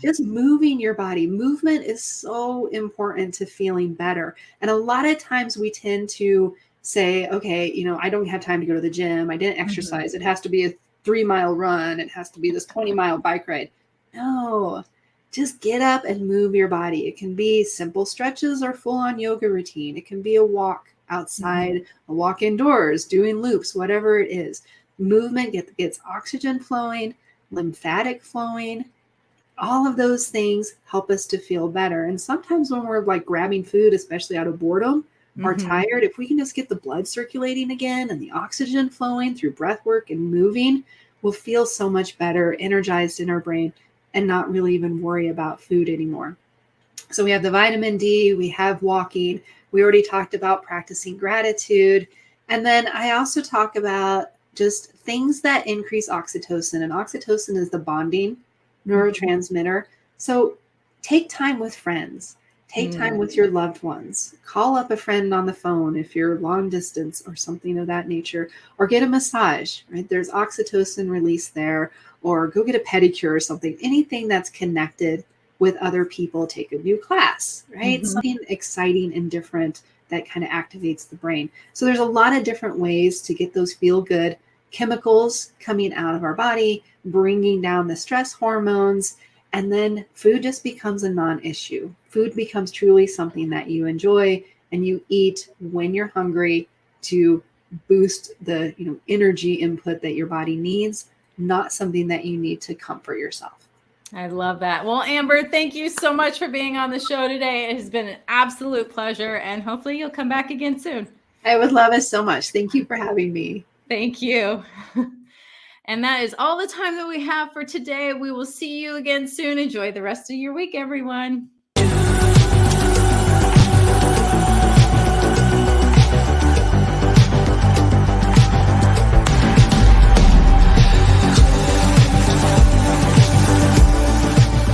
just moving your body. Movement is so important to feeling better. And a lot of times we tend to say, okay, I don't have time to go to the gym. I didn't exercise. It has to be a 3-mile run. It has to be this 20-mile bike ride. No. Just get up and move your body. It can be simple stretches or full-on yoga routine. It can be a walk outside, a walk indoors, doing loops, whatever it is. Movement gets oxygen flowing, lymphatic flowing. All of those things help us to feel better. And sometimes when we're like grabbing food, especially out of boredom or tired, if we can just get the blood circulating again and the oxygen flowing through breath work and moving, we'll feel so much better, energized in our brain, and not really even worry about food anymore. So we have the vitamin D, we have walking. We already talked about practicing gratitude. And then I also talk about just things that increase oxytocin. And oxytocin is the bonding neurotransmitter. So take time with friends. Take time with your loved ones. Call up a friend on the phone if you're long distance or something of that nature, or get a massage, right? There's oxytocin release there, or go get a pedicure or something. Anything that's connected with other people, take a new class, right? Something exciting and different that kind of activates the brain. So there's a lot of different ways to get those feel good chemicals coming out of our body, bringing down the stress hormones, and then food just becomes a non-issue. Food becomes truly something that you enjoy and you eat when you're hungry to boost the energy input that your body needs, not something that you need to comfort yourself. I love that. Well, Amber, thank you so much for being on the show today. It has been an absolute pleasure, and hopefully you'll come back again soon. I would love it so much. Thank you for having me. Thank you. And that is all the time that we have for today. We will see you again soon. Enjoy the rest of your week, everyone.